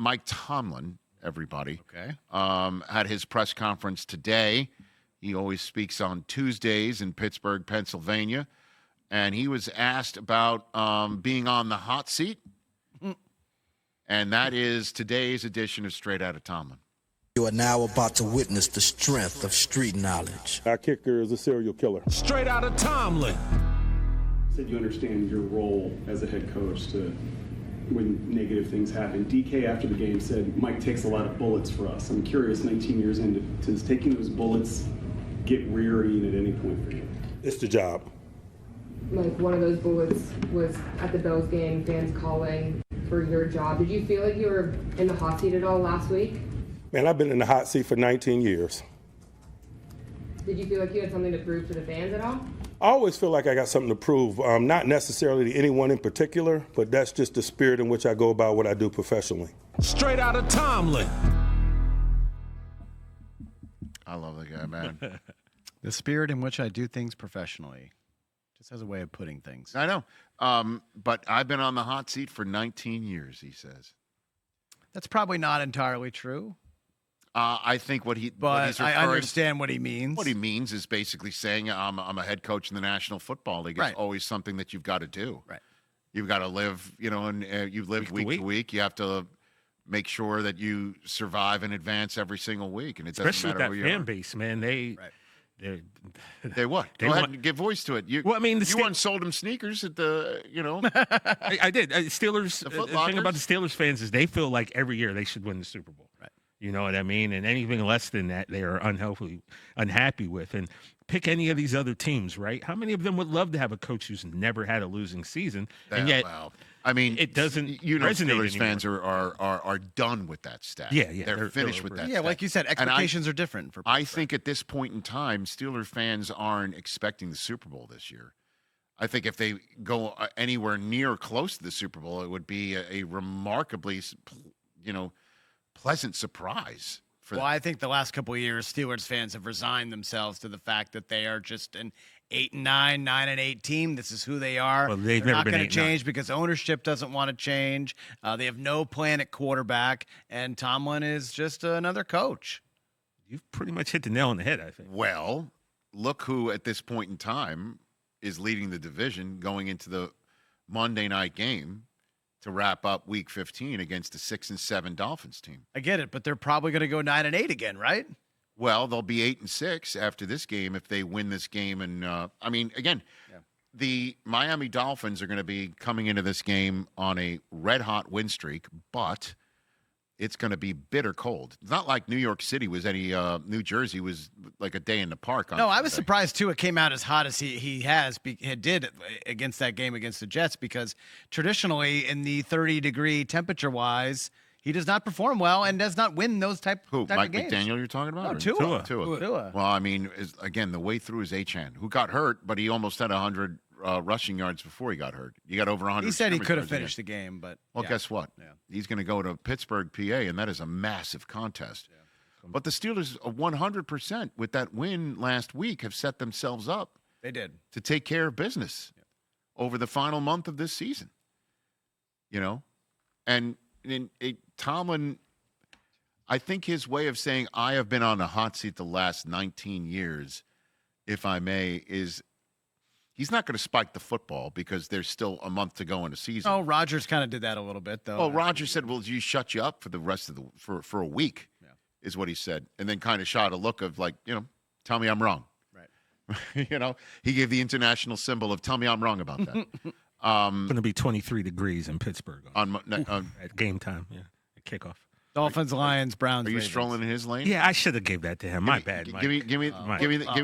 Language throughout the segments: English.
Mike Tomlin, everybody, Okay. had his press conference today. He always speaks on Tuesdays in Pittsburgh, Pennsylvania. And he was asked about being on the hot seat. And that is today's edition of Straight Outta Tomlin. You are now about to witness the strength of street knowledge. Our kicker is a serial killer. Straight Outta Tomlin. Said you understand your role as a head coach to when negative things happen. DK after the game said Mike takes a lot of bullets for us. I'm curious, 19 years into does taking those bullets get rearing at any point for you? It's the job. Like one of those bullets was at the Bills game, fans calling for your job. Did you feel like you were in the hot seat at all last week? Man, I've been in the hot seat for 19 years. Did you feel like you had something to prove to the fans at all? I always feel like I got something to prove, not necessarily to anyone in particular, but that's just the spirit in which I go about what I do professionally. Straight Outta Tomlin. I love the guy, man. The spirit in which I do things professionally. Just has a way of putting things. I know. But I've been on the hot seat for 19 years, he says. That's probably not entirely true. I think what he's I referring understand what he means. What he means is basically saying I'm a head coach in the National Football League. It's Right. always something that you've got to do. Right. You've got to live, and you live week to week. You have to make sure that you survive and advance every single week, and it doesn't Especially matter with who that you fan are. base, man. They what? They Go ahead want- and give voice to it. You the unsold him sneakers at the, I did. Steelers. The The Foot thing about the Lockers? Steelers fans is they feel like every year they should win the Super Bowl. Right. You know what I mean? And anything less than that, they are unhappy with. And pick any of these other teams, right? How many of them would love to have a coach who's never had a losing season? And yet, I mean, it doesn't resonate resonate Steelers fans are done with that stat. Yeah, yeah, They're finished they're with over that. Yeah, stat. like you said, And expectations are different for I think at this point in time, Steelers fans aren't expecting the Super Bowl this year. I think if they go anywhere near close to the Super Bowl, it would be a remarkably, pleasant surprise. For Well, I think the last couple of years, Steelers fans have resigned themselves to the fact that they are just an 8-9, 9-8 team. This is who they are. Well, they've They're never not been going to 8-9. change because ownership doesn't want to change. They have no plan at quarterback, and Tomlin is just another coach. You've pretty much hit the nail on the head, I think. Well, look who at this point in time is leading the division going into the Monday night game to wrap up Week 15 against the 6-7 Dolphins team. I get it, but they're probably going to go 9-8 again, right? Well, they'll be 8-6 after this game if they win this game. And the Miami Dolphins are going to be coming into this game on a red-hot win streak, but it's going to be bitter cold. It's not like New York City was any. New Jersey was like a day in the park. On No, I was Sunday. surprised too. It came out as hot as he did against that game against the Jets because traditionally in the 30-degree temperature-wise, he does not perform well and does not win those type Who, of Mike games. McDaniel you're talking about? No, Or- Tua. Tua. Well, I mean, again, the way through is Achane, who got hurt, but he almost had 100 rushing yards before he got hurt. He got over 100. He said he scrimmage could have yards again. finished the game, but Well, yeah. guess what? Yeah. He's going to go to Pittsburgh, PA, and that is a massive contest. Yeah. But the Steelers, 100% with that win last week, have set themselves up They did. to take care of business over the final month of this season. And Tomlin, I think his way of saying I have been on the hot seat the last 19 years, if I may, is he's not going to spike the football because there's still a month to go in the season. Oh, Rodgers kind of did that a little bit, though. Well, Roger said, "Well, you shut you up for the rest of for a week," is what he said, and then kind of shot a look of like, tell me I'm wrong. Right. He gave the international symbol of "tell me I'm wrong about that." It's going to be 23 degrees in Pittsburgh at game time. Yeah, at kickoff. Dolphins, Lions, Browns. Are you Ravens. strolling in his lane? Yeah, I should have gave that to him. My bad. Mike. Give me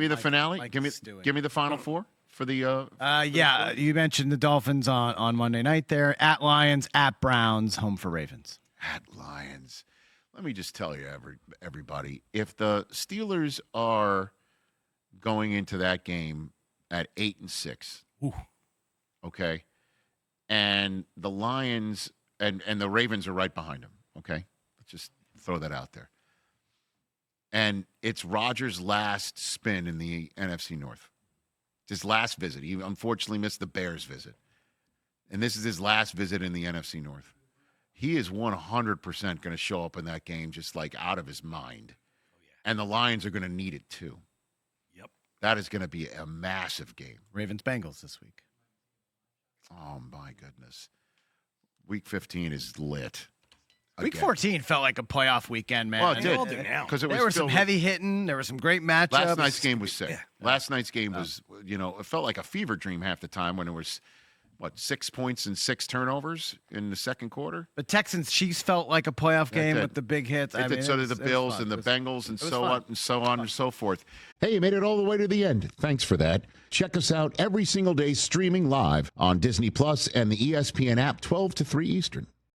the finale. Mike Give me is stewing. the final four for the. Yeah, you mentioned the Dolphins on Monday night there. At Lions, at Browns, home for Ravens. At Lions. Let me just tell you, everybody, if the Steelers are going into that game at 8-6, okay, and the Lions and the Ravens are right behind them, okay, let's just throw that out there. And it's Rodgers' last spin in the NFC North. His last visit. He unfortunately missed the Bears visit. And this is his last visit in the NFC North. he is 100% going to show up in that game just like out of his mind. And the Lions are going to need it too. Yep. That is going to be a massive game. Ravens-Bengals this week. Oh, my goodness. Week 15 is lit. Week Again. 14 felt like a playoff weekend, man. Well, it did. All do now. Because it was There was some filled heavy hitting. There were some great matchups. Last night's game was sick. Last night's game was, it felt like a fever dream half the time when it was, 6 points and 6 turnovers in the second quarter? The Texans-Chiefs felt like a playoff game did. with the big hits. So did the Bills and the Bengals and so on and so on and so forth. Hey, you made it all the way to the end. Thanks for that. Check us out every single day streaming live on Disney Plus and the ESPN app 12 to 3 Eastern.